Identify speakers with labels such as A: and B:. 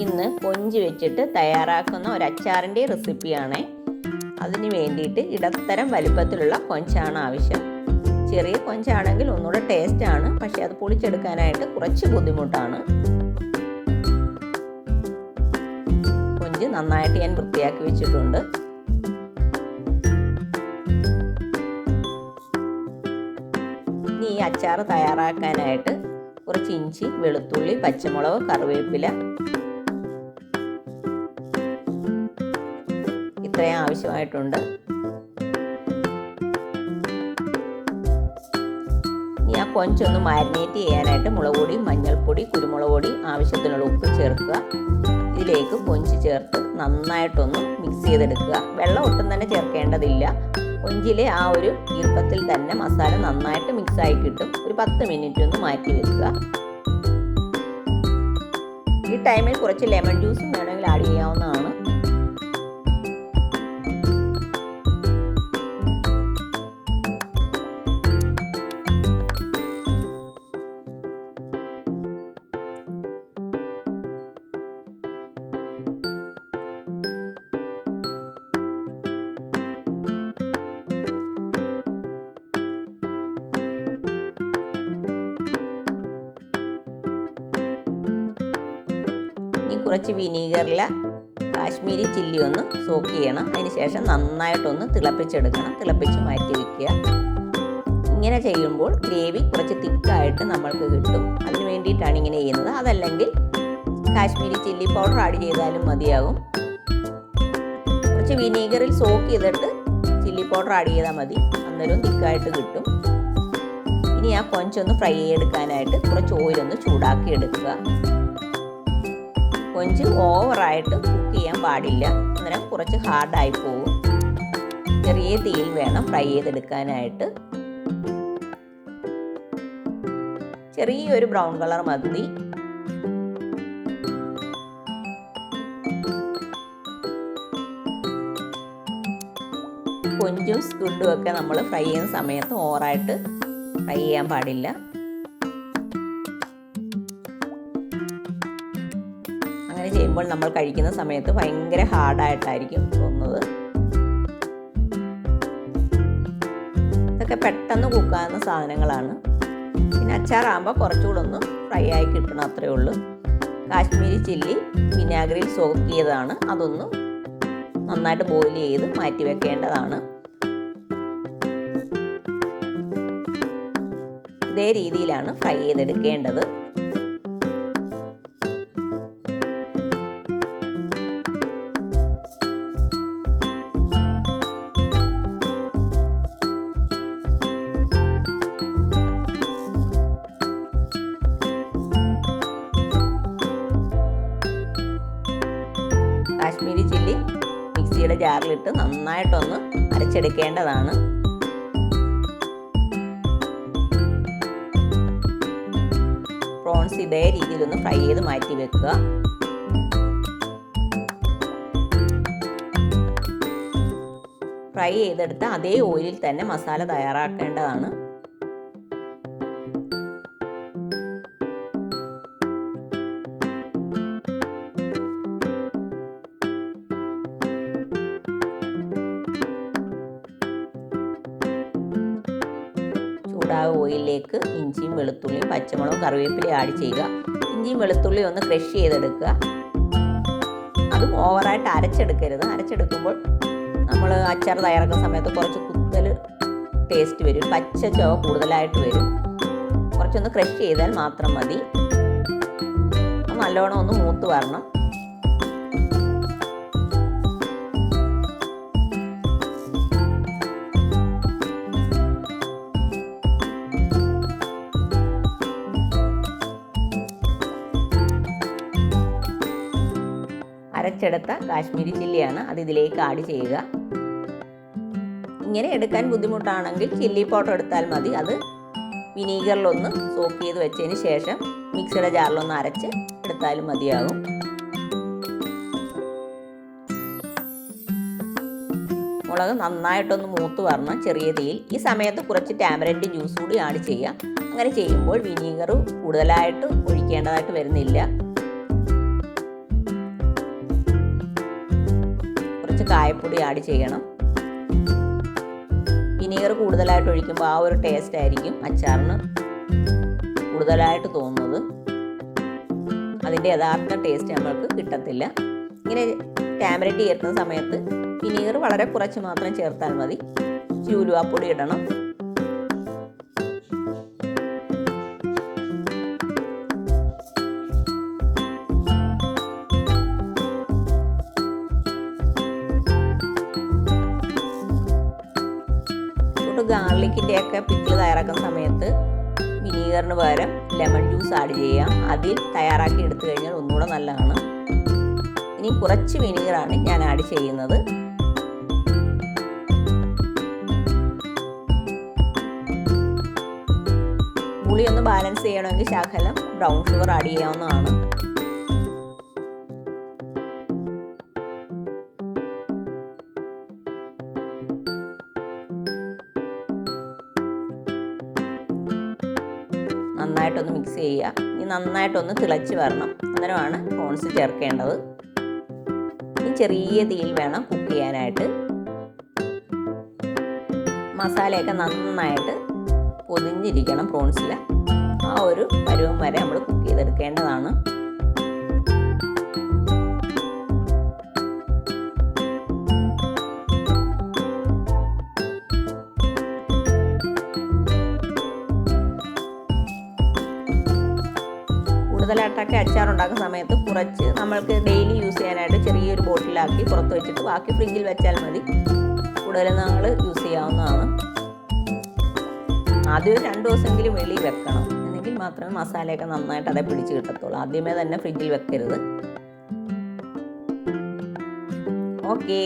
A: ഇന്ന് കൊഞ്ച് വെച്ചിട്ട് തയ്യാറാക്കുന്ന ഒരു അച്ചാറിൻ്റെ റെസിപ്പിയാണ്. അതിന് വേണ്ടിയിട്ട് ഇടത്തരം വലുപ്പത്തിലുള്ള കൊഞ്ചാണ് ആവശ്യം. ചെറിയ കൊഞ്ചാണെങ്കിൽ ഒന്നുകൂടെ ടേസ്റ്റാണ്, പക്ഷേ അത് പൊളിച്ചെടുക്കാനായിട്ട് കുറച്ച് ബുദ്ധിമുട്ടാണ്. കൊഞ്ച് നന്നായിട്ട് ഞാൻ വൃത്തിയാക്കി വെച്ചിട്ടുണ്ട്. ഇനി ഈ അച്ചാർ തയ്യാറാക്കാനായിട്ട് കുറച്ച് ഇഞ്ചി, വെളുത്തുള്ളി, പച്ചമുളക്, കറിവേപ്പില ഇത്രയും ആവശ്യമായിട്ടുണ്ട്. ഇനി ആ കൊഞ്ചൊന്ന് മാരിനേറ്റ് ചെയ്യാനായിട്ട് മുളക് പൊടി, മഞ്ഞൾപ്പൊടി, കുരുമുളക് പൊടി, ആവശ്യത്തിനുള്ള ഉപ്പ് ചേർക്കുക. ഇതിലേക്ക് കൊഞ്ച് ചേർത്ത് നന്നായിട്ടൊന്ന് മിക്സ് ചെയ്തെടുക്കുക. വെള്ളം ഒട്ടും തന്നെ ചേർക്കേണ്ടതില്ല. കൊഞ്ചിലെ ആ ഒരു ഈർപ്പത്തിൽ തന്നെ മസാല നന്നായിട്ട് മിക്സായി കിട്ടും. ഒരു 10 മിനിറ്റ് ഒന്ന് മാറ്റി വെക്കുക. ഈ ടൈമിൽ കുറച്ച് ലെമൺ ജ്യൂസും വേണമെങ്കിൽ ആഡ് ചെയ്യാവുന്നതാണ്. കുറച്ച് വിനീഗറിൽ കാശ്മീരി ചില്ലി ഒന്ന് സോക്ക് ചെയ്യണം. അതിനുശേഷം നന്നായിട്ടൊന്ന് തിളപ്പിച്ചെടുക്കണം. തിളപ്പിച്ച് മാറ്റി വയ്ക്കുക. ഇങ്ങനെ ചെയ്യുമ്പോൾ ഗ്രേവി കുറച്ച് തിക്കായിട്ട് നമ്മൾക്ക് കിട്ടും. അതിന് വേണ്ടിയിട്ടാണ് ഇങ്ങനെ ചെയ്യുന്നത്. അതല്ലെങ്കിൽ കാശ്മീരി ചില്ലി പൗഡർ ആഡ് ചെയ്താലും മതിയാകും. കുറച്ച് വിനീഗറിൽ സോക്ക് ചെയ്തിട്ട് ചില്ലി പൗഡർ ആഡ് ചെയ്താൽ മതി. അന്നേരവും തിക്കായിട്ട് കിട്ടും. ഇനി ആ കൊഞ്ചൊന്ന് ഫ്രൈ ചെയ്തെടുക്കാനായിട്ട് കുറച്ച് ഓയിലൊന്ന് ചൂടാക്കി എടുക്കുക. കൊഞ്ച് ഓവറായിട്ട് കുക്ക് ചെയ്യാൻ പാടില്ല, അന്നേരം കുറച്ച് ഹാർഡായി പോകും. ചെറിയ തീയിൽ വേണം ഫ്രൈ ചെയ്തെടുക്കാനായിട്ട്. ചെറിയൊരു ബ്രൗൺ കളർ മതി. കൊഞ്ചും സ്ക്വിഡും ഒക്കെ നമ്മൾ ഫ്രൈ ചെയ്യുന്ന സമയത്ത് ഓവറായിട്ട് ഫ്രൈ ചെയ്യാൻ പാടില്ല. അങ്ങനെ ചെയ്യുമ്പോൾ നമ്മൾ കഴിക്കുന്ന സമയത്ത് ഭയങ്കര ഹാർഡായിട്ടായിരിക്കും തോന്നുന്നത്. ഇതൊക്കെ പെട്ടെന്ന് കുക്കാവുന്ന സാധനങ്ങളാണ്. പിന്നെ അച്ചാറാകുമ്പോൾ കുറച്ചുകൂടെ ഒന്ന് ഫ്രൈ ആയി കിട്ടണം, അത്രയേ ഉള്ളൂ. കാശ്മീരി ചില്ലി വിനാഗിരിയിൽ സോക്ക് ചെയ്തതാണ്. അതൊന്ന് നന്നായിട്ട് ബോയിൽ ചെയ്ത് മാറ്റി വെക്കേണ്ടതാണ്. ഇതേ രീതിയിലാണ് ഫ്രൈ ചെയ്തെടുക്കേണ്ടത്. കാശ്മീരി ചില്ലി മിക്സിയുടെ ജാറിലിട്ട് നന്നായിട്ടൊന്ന് അരച്ചെടുക്കേണ്ടതാണ്. പ്രോൺസ് ഇതേ രീതിയിലൊന്ന് ഫ്രൈ ചെയ്ത് മാറ്റി വെക്കുക. ഫ്രൈ ചെയ്തെടുത്ത് അതേ ഓയിലിൽ തന്നെ മസാല തയ്യാറാക്കേണ്ടതാണ്. ഓയിലിലേക്ക് ഇഞ്ചിയും വെളുത്തുള്ളിയും പച്ചമുളകും കറിവേപ്പിലയും ആഡ് ചെയ്യുക. ഇഞ്ചിയും വെളുത്തുള്ളിയും ഒന്ന് ക്രഷ് ചെയ്തെടുക്കുക. അതും ഓവറായിട്ട് അരച്ചെടുക്കരുത്. അരച്ചെടുക്കുമ്പോൾ നമ്മൾ അച്ചാർ തയ്യാറാക്കുന്ന സമയത്ത് കുറച്ച് കുത്തൽ ടേസ്റ്റ് വരും, പച്ച ചുവ കൂടുതലായിട്ട് വരും. കുറച്ചൊന്ന് ക്രഷ് ചെയ്താൽ മാത്രം മതി. നല്ലോണം ഒന്ന് മൂത്ത് വരണം. അരച്ചെടുത്ത കാശ്മീരി ചില്ലിയാണ്, അത് ഇതിലേക്ക് ആഡ് ചെയ്യുക. ഇങ്ങനെ എടുക്കാൻ ബുദ്ധിമുട്ടാണെങ്കിൽ ചില്ലി പൗഡർ എടുത്താൽ മതി. അത് വിനീഗറിലൊന്ന് സോക്ക് ചെയ്ത് വെച്ചതിന് ശേഷം മിക്സിയുടെ ജാറിലൊന്ന് അരച്ച് എടുത്താലും മതിയാകും. മുളക് നന്നായിട്ടൊന്ന് മൂത്ത് വരണം ചെറിയ തീയിൽ. ഈ സമയത്ത് കുറച്ച് ടാമറിൻഡ് ജ്യൂസ് കൂടി ആഡ് ചെയ്യാം. അങ്ങനെ ചെയ്യുമ്പോൾ വിനീഗർ കൂടുതലായിട്ട് ഒഴിക്കേണ്ടതായിട്ട് വരുന്നില്ല. കുറച്ച് കായപ്പൊടി ആഡ് ചെയ്യണം. വിനീഗർ കൂടുതലായിട്ട് ഒഴിക്കുമ്പോൾ ആ ഒരു ടേസ്റ്റ് ആയിരിക്കും അച്ചാറിന് കൂടുതലായിട്ട് തോന്നുന്നത്. അതിൻ്റെ യഥാർത്ഥ ടേസ്റ്റ് നമ്മൾക്ക് കിട്ടത്തില്ല. ഇങ്ങനെ ടാമറിൻഡ് ചേർക്കുന്ന സമയത്ത് വിനീഗർ വളരെ കുറച്ച് മാത്രം ചേർത്താൽ മതി. ഉലുവാപ്പൊടി ഇടണം. ഗാർലിക്കിൻ്റെ ഒക്കെ പിക്കിൾ തയ്യാറാക്കുന്ന സമയത്ത് വിനീഗറിന് പകരം ലെമൺ ജ്യൂസ് ആഡ് ചെയ്യാം. അതിൽ തയ്യാറാക്കി എടുത്തു കഴിഞ്ഞാൽ ഒന്നുകൂടെ നല്ലതാണ്. ഇനി കുറച്ച് വിനീഗറാണ് ഞാൻ ആഡ് ചെയ്യുന്നത്. പുളി ഒന്ന് ബാലൻസ് ചെയ്യണമെങ്കിൽ ശകലം ബ്രൗൺ ഷുഗർ ആഡ് ചെയ്യാവുന്നതാണ്. നന്നായിട്ടൊന്ന് മിക്സ് ചെയ്യുക. ഇനി നന്നായിട്ടൊന്ന് തിളച്ച് വരണം. അന്നേരമാണ് പ്രോൺസ് ചേർക്കേണ്ടത്. ഇനി ചെറിയ തീയിൽ വേണം കുക്ക് ചെയ്യാനായിട്ട്. മസാലയൊക്കെ നന്നായിട്ട് പൊതിഞ്ഞിരിക്കണം പ്രോൺസിൽ. ആ ഒരു പരുവം വരെ നമ്മൾ കുക്ക് ചെയ്തെടുക്കേണ്ടതാണ്. കൂടുതലായിട്ടൊക്കെ അച്ചാർ ഉണ്ടാക്കുന്ന സമയത്ത് കുറച്ച് നമ്മൾക്ക് ഡെയിലി യൂസ് ചെയ്യാനായിട്ട് ചെറിയൊരു ബോട്ടിലാക്കി പുറത്ത് വെച്ചിട്ട് ബാക്കി ഫ്രിഡ്ജിൽ വെച്ചാൽ മതി. കൂടുതൽ നാൾ യൂസ് ചെയ്യാവുന്നതാണ്. ആദ്യം ഒരു 2 ദിവസമെങ്കിലും വെളിയിൽ വെക്കണം. എന്നെങ്കിൽ മാത്രമേ മസാലയൊക്കെ നന്നായിട്ട് അതേ പിടിച്ച് കിട്ടത്തുള്ളൂ. ആദ്യമേ തന്നെ ഫ്രിഡ്ജിൽ വെക്കരുത്. ഓക്കേ.